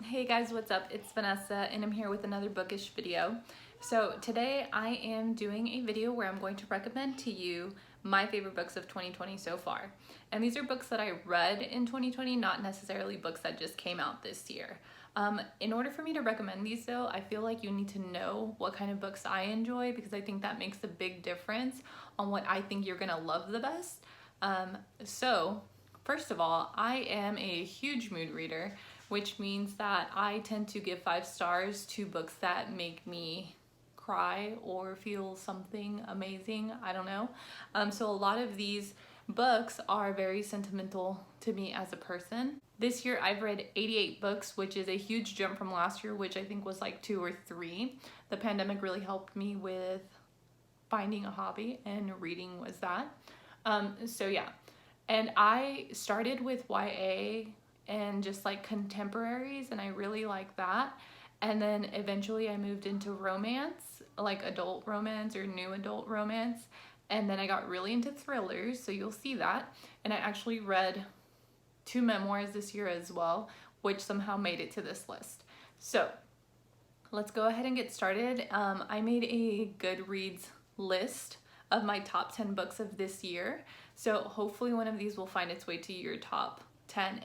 Hey guys, what's up? It's Vanessa and I'm here with another bookish video. So today I am doing a video where I'm going to recommend to you my favorite books of 2020 so far. And these are books that I read in 2020, not necessarily books that just came out this year. In order for me to recommend these though, I feel like you need to know what kind of books I enjoy because I think that makes a big difference on what I think you're gonna love the best. So first of all, I am a huge mood reader, which means that I tend to give 5 stars to books that make me cry or feel something amazing. I don't know. So a lot of these books are very sentimental to me as a person. This year I've read 88 books, which is a huge jump from last year, which I think was like 2 or 3. The pandemic really helped me with finding a hobby, and reading was that. So yeah. And I started with YA and just like contemporaries, and I really like that. And then eventually I moved into romance, like adult romance or new adult romance. And then I got really into thrillers, so you'll see that. And I actually read 2 memoirs this year as well, which somehow made it to this list. So let's go ahead and get started. I made a Goodreads list of my top 10 books of this year. So hopefully one of these will find its way to your top 10.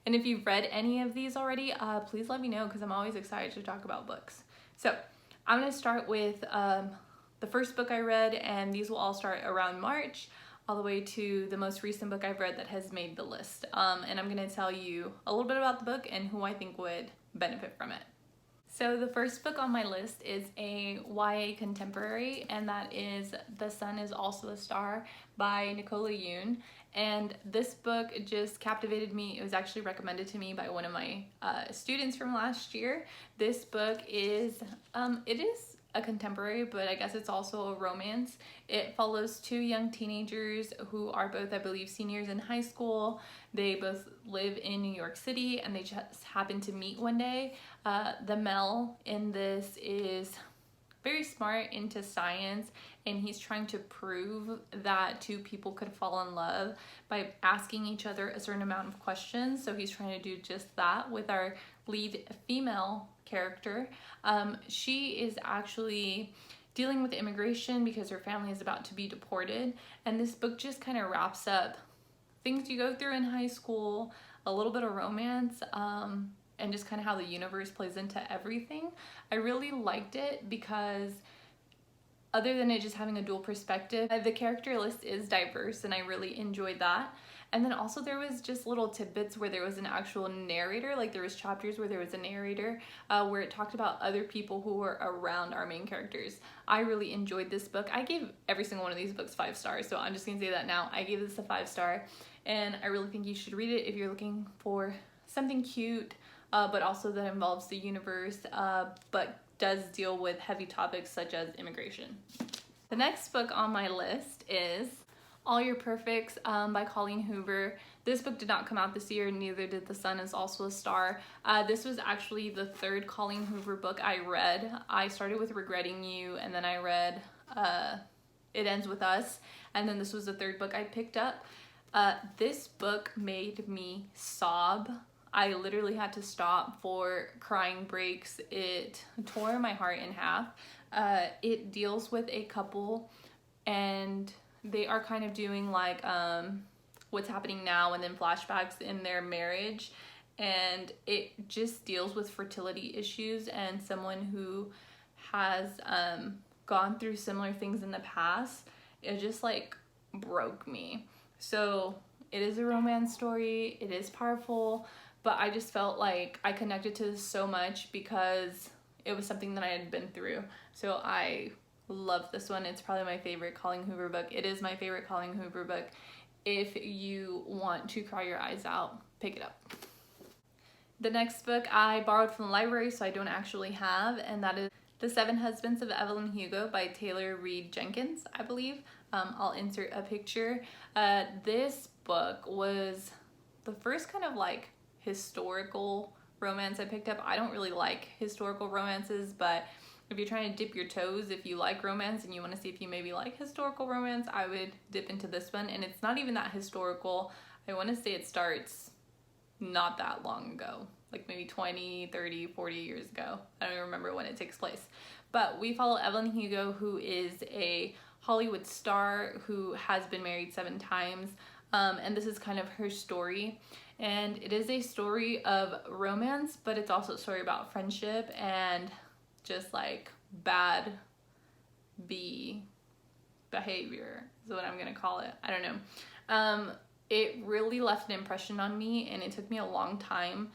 And if you've read any of these already, please let me know because I'm always excited to talk about books. So I'm going to start with the first book I read, and these will all start around March all the way to the most recent book I've read that has made the list. And I'm going to tell you a little bit about the book and who I think would benefit from it. So the first book on my list is a YA contemporary, and that is The Sun is Also a Star by Nicola Yoon. And this book just captivated me. It was actually recommended to me by one of my students from last year. This book is, it is a contemporary, but I guess it's also a romance. It follows 2 young teenagers who are both, I believe, seniors in high school. They both live in New York City, and they just happen to meet one day. The Mel in this is very smart, into science, and he's trying to prove that 2 people could fall in love by asking each other a certain amount of questions. So he's trying to do just that with our lead female character. She is actually dealing with immigration because her family is about to be deported, and this book just kind of wraps up things you go through in high school, a little bit of romance, and just kind of how the universe plays into everything. I really liked it because other than it just having a dual perspective, the character list is diverse, and I really enjoyed that. And then also there was just little tidbits where there was an actual narrator, like there was chapters where there was a narrator where it talked about other people who were around our main characters. I really enjoyed this book. I gave every single one of these books 5 stars, so I'm just gonna say that now. I gave this a 5-star, and I really think you should read it if you're looking for something cute, but also that involves the universe, but does deal with heavy topics such as immigration. The next book on my list is All Your Perfects by Colleen Hoover. This book did not come out this year, neither did The Sun is Also a Star. This was actually the 3rd Colleen Hoover book I read. I started with Regretting You, and then I read It Ends With Us, and then this was the 3rd book I picked up. This book made me sob. I literally had to stop for crying breaks. It tore my heart in half. It deals with a couple, and they are kind of doing like what's happening now and then flashbacks in their marriage, and it just deals with fertility issues and someone who has gone through similar things in the past. It just like broke me. So it is a romance story, it is powerful, but I just felt like I connected to this so much because it was something that I had been through. So I love this one. It's probably my favorite Colleen Hoover book. It is my favorite Colleen Hoover book. If you want to cry your eyes out, pick it up. The next book I borrowed from the library, so I don't actually have, and that is The 7 Husbands of Evelyn Hugo by Taylor Reed Jenkins, I believe. I'll insert a picture. This book was the first kind of like historical romance I picked up. I don't really like historical romances, but if you're trying to dip your toes, if you like romance and you want to see if you maybe like historical romance, I would dip into this one. And it's not even that historical. I want to say it starts not that long ago. like maybe 20, 30, 40 years ago. I don't even remember when it takes place. But we follow Evelyn Hugo, who is a Hollywood star who has been married 7 times. And this is kind of her story. And it is a story of romance, but it's also a story about friendship and just like bad behavior is what I'm gonna call it. I don't know. It really left an impression on me, and it took me a long time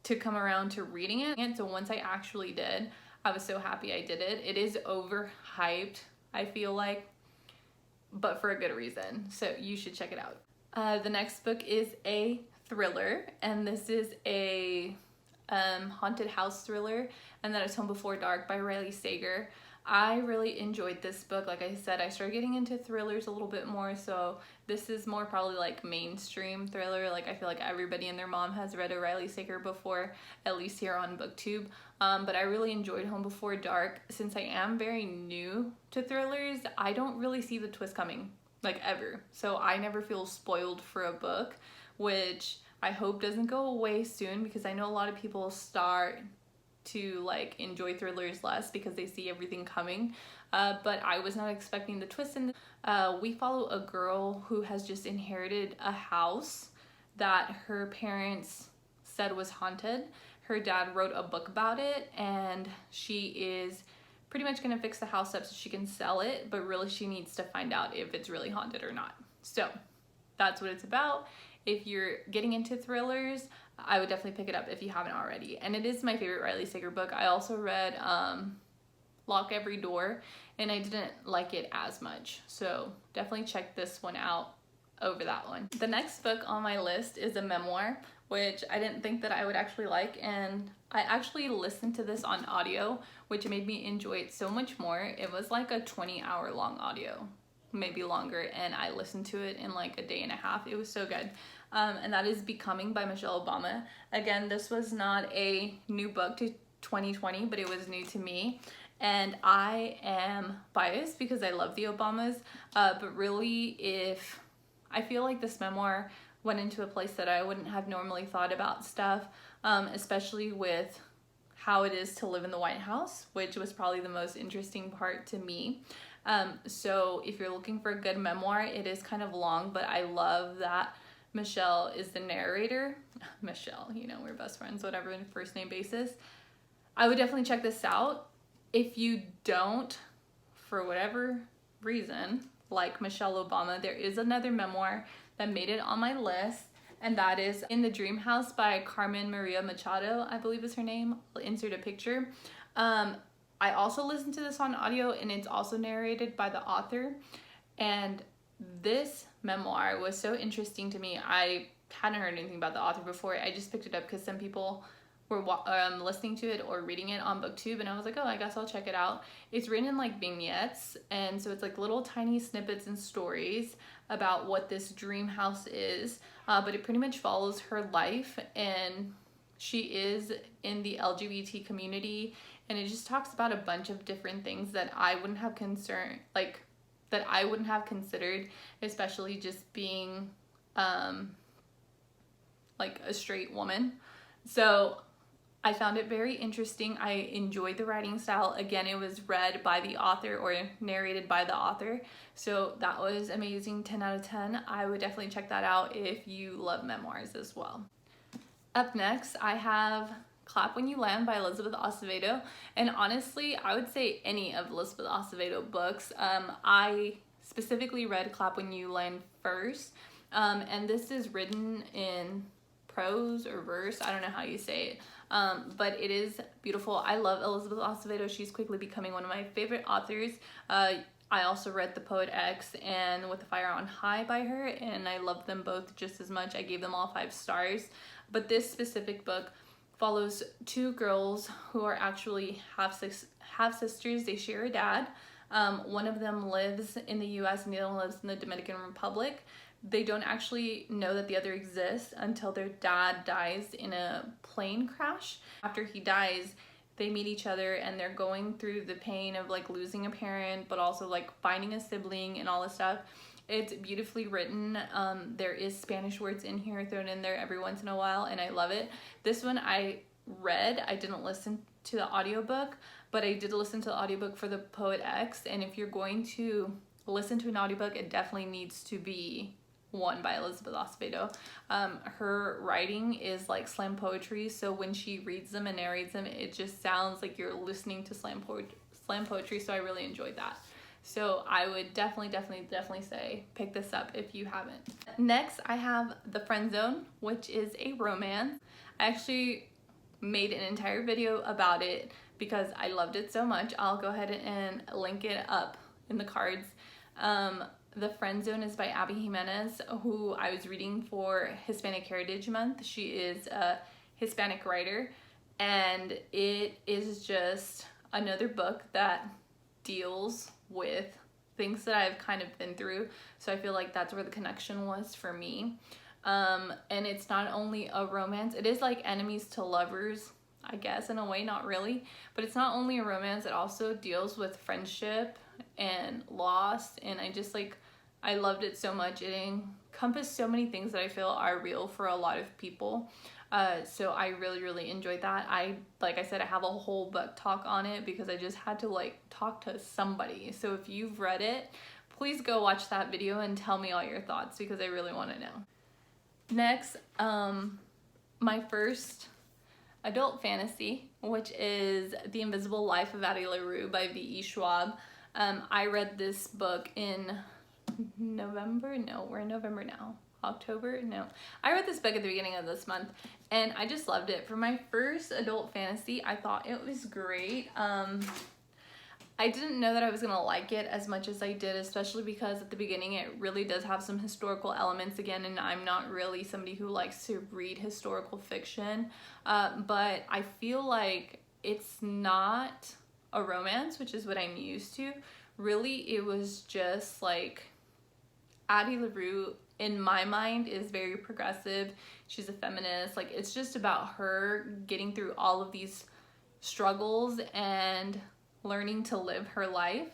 to come around to reading it. And so once I actually did, I was so happy I did it. It is overhyped, I feel like, but for a good reason. So you should check it out. The next book is a thriller, and this is a haunted house thriller, and that is Home Before Dark by Riley Sager. I really enjoyed this book. Like I said, I started getting into thrillers a little bit more, so this is more probably like mainstream thriller. Like I feel like everybody and their mom has read a Riley Sager before, at least here on BookTube. But I really enjoyed Home Before Dark. Since I am very new to thrillers, I don't really see the twist coming, like ever. So I never feel spoiled for a book, which I hope doesn't go away soon, because I know a lot of people start to like enjoy thrillers less because they see everything coming, but I was not expecting the twist in we follow a girl who has just inherited a house that her parents said was haunted. Her dad wrote a book about it, and she is pretty much gonna fix the house up so she can sell it, but really she needs to find out if it's really haunted or not. So that's what it's about. If you're getting into thrillers, I would definitely pick it up if you haven't already. And it is my favorite Riley Sager book. I also read Lock Every Door, and I didn't like it as much. So definitely check this one out over that one. The next book on my list is a memoir, which I didn't think that I would actually like. And I actually listened to this on audio, which made me enjoy it so much more. It was like a 20-hour long audio, maybe longer, and I listened to it in like a day and a half. It was so good. And that is Becoming by Michelle Obama. Again, this was not a new book to 2020, but it was new to me. And I am biased because I love the Obamas, but really if I feel like this memoir went into a place that I wouldn't have normally thought about stuff, especially with how it is to live in the White House, which was probably the most interesting part to me. So if you're looking for a good memoir, it is kind of long, but I love that Michelle is the narrator. Michelle, you know, we're best friends, whatever, in first name basis. I would definitely check this out. If you don't, for whatever reason, like Michelle Obama, there is another memoir that made it on my list, and that is In the Dream House by Carmen Maria Machado, I believe is her name. I'll insert a picture. I also listened to this on audio, and it's also narrated by the author. And this memoir was so interesting to me. I hadn't heard anything about the author before. I just picked it up because some people were listening to it or reading it on BookTube, and I was like, oh, I guess I'll check it out. It's written in like vignettes, and so it's like little tiny snippets and stories about what this dream house is, but it pretty much follows her life, and she is in the LGBT community, and it just talks about a bunch of different things that I wouldn't have considered, especially just being like a straight woman. So I found it very interesting. I enjoyed the writing style. Again, it was read by the author or narrated by the author. So that was amazing, 10 out of 10. I would definitely check that out if you love memoirs as well. Up next, I have Clap When You Land by Elizabeth Acevedo. And honestly, I would say any of Elizabeth Acevedo books. I specifically read Clap When You Land first. And this is written in prose or verse. I don't know how you say it. But it is beautiful. I love Elizabeth Acevedo. She's quickly becoming one of my favorite authors. I also read The Poet X and With the Fire on High by her, and I love them both just as much. I gave them all 5 stars. But this specific book follows 2 girls who are actually half sisters. They share a dad. One of them lives in the US and the other one lives in the Dominican Republic. They don't actually know that the other exists until their dad dies in a plane crash. After he dies, they meet each other, and they're going through the pain of like losing a parent, but also like finding a sibling and all this stuff. It's beautifully written. There is Spanish words in here thrown in there every once in a while, and I love it. This one I read. I didn't listen to the audiobook, but I did listen to the audiobook for The Poet X, and if you're going to listen to an audiobook, it definitely needs to be one by Elizabeth Acevedo. Her writing is like slam poetry, so when she reads them and narrates them, it just sounds like you're listening to slam poetry, so I really enjoyed that. So I would definitely say pick this up if you haven't. Next, I have The Friend Zone, which is a romance. I actually made an entire video about it because I loved it so much. I'll go ahead and link it up in the cards. The Friend Zone is by Abby Jimenez, who I was reading for Hispanic Heritage Month. She is a Hispanic writer, and it is just another book that deals with things that I've kind of been through. So I feel like that's where the connection was for me. And it's not only a romance, it is like enemies to lovers, I guess, in a way, not really, but it's not only a romance, it also deals with friendship and loss, and I loved it so much. It encompassed so many things that I feel are real for a lot of people. So I really enjoyed that. Like I said, I have a whole book talk on it because I just had to like talk to somebody. So if you've read it, please go watch that video and tell me all your thoughts because I really want to know. Next, my first adult fantasy, which is The Invisible Life of Addie LaRue by V.E. Schwab. I read this book in November? No, we're in November now. October? No. I read this book at the beginning of this month, and I just loved it. For my first adult fantasy, I thought it was great. I didn't know that I was going to like it as much as I did, especially because at the beginning it really does have some historical elements again, and I'm not really somebody who likes to read historical fiction, but I feel like it's not a romance, which is what I'm used to. Really, it was just like Addie LaRue, in my mind, is very progressive. She's a feminist. Like, it's just about her getting through all of these struggles and learning to live her life.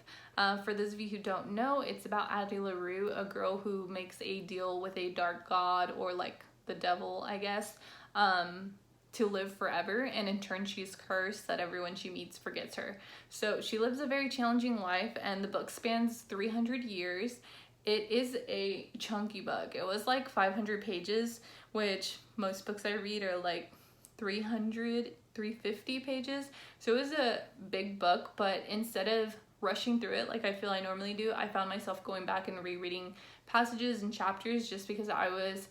For those of you who don't know, it's about Addie LaRue, a girl who makes a deal with a dark god, or like the devil, I guess, to live forever, and in turn she's cursed that everyone she meets forgets her. So she lives a very challenging life, and the book spans 300 years. It is a chunky book. It was like 500 pages, which most books I read are like 350 pages. So it was a big book, but instead of rushing through it like I feel I normally do, I found myself going back and rereading passages and chapters just because I was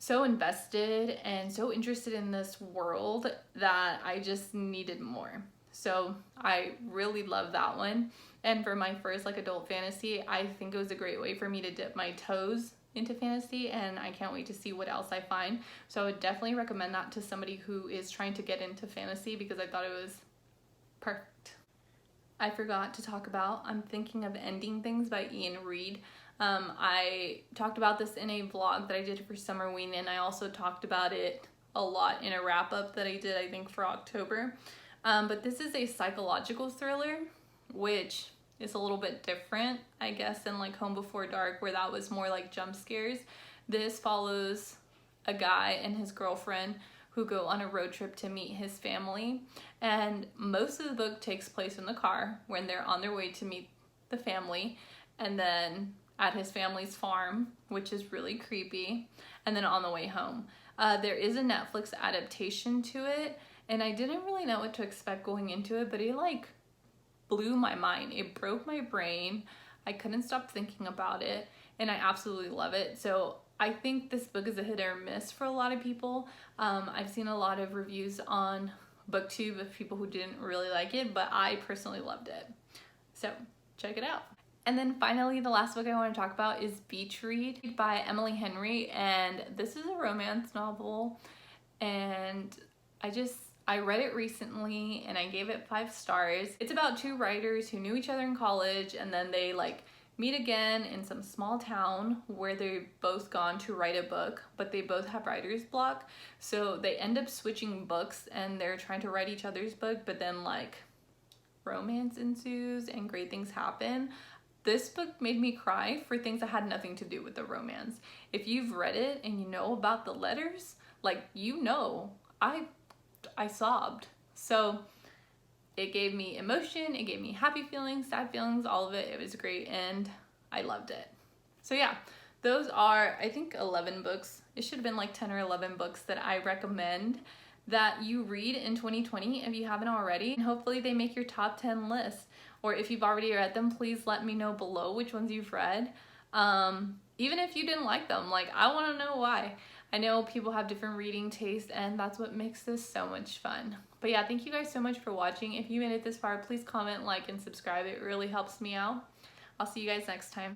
so invested and so interested in this world that I just needed more. So I really love that one. And for my first like adult fantasy, I think it was a great way for me to dip my toes into fantasy, and I can't wait to see what else I find. So I would definitely recommend that to somebody who is trying to get into fantasy because I thought it was perfect. I forgot to talk about I'm Thinking of Ending Things by Ian Reid. I talked about this in a vlog that I did for Summerween, and I also talked about it a lot in a wrap-up that I did, I think, for October. But this is a psychological thriller, which is a little bit different, I guess, than like Home Before Dark, where that was more like jump scares. This follows a guy and his girlfriend who go on a road trip to meet his family, and most of the book takes place in the car when they're on their way to meet the family, and then at his family's farm, which is really creepy, and then on the way home. There is a Netflix adaptation to it, and I didn't really know what to expect going into it, but it like blew my mind. It broke my brain. I couldn't stop thinking about it, and I absolutely love it. So I think this book is a hit or miss for a lot of people. I've seen a lot of reviews on BookTube of people who didn't really like it, but I personally loved it. So check it out. And then finally, the last book I want to talk about is Beach Read by Emily Henry, and this is a romance novel, and I read it recently and I gave it 5 stars. It's about 2 writers who knew each other in college, and then they like meet again in some small town where they've both gone to write a book, but they both have writer's block. So they end up switching books and they're trying to write each other's book, but then like romance ensues and great things happen. this book made me cry for things that had nothing to do with the romance. If you've read it and you know about the letters, like, you know, I sobbed. So it gave me emotion, it gave me happy feelings, sad feelings, all of it. It was great and I loved it. So yeah, those are, I think, 11 books. It should have been like 10 or 11 books that I recommend that you read in 2020 if you haven't already. And hopefully they make your top 10 list. Or if you've already read them, please let me know below which ones you've read. Even if you didn't like them, like, I want to know why. I know people have different reading tastes and that's what makes this so much fun. But yeah, thank you guys so much for watching. If you made it this far, please comment, like, and subscribe. It really helps me out. I'll see you guys next time.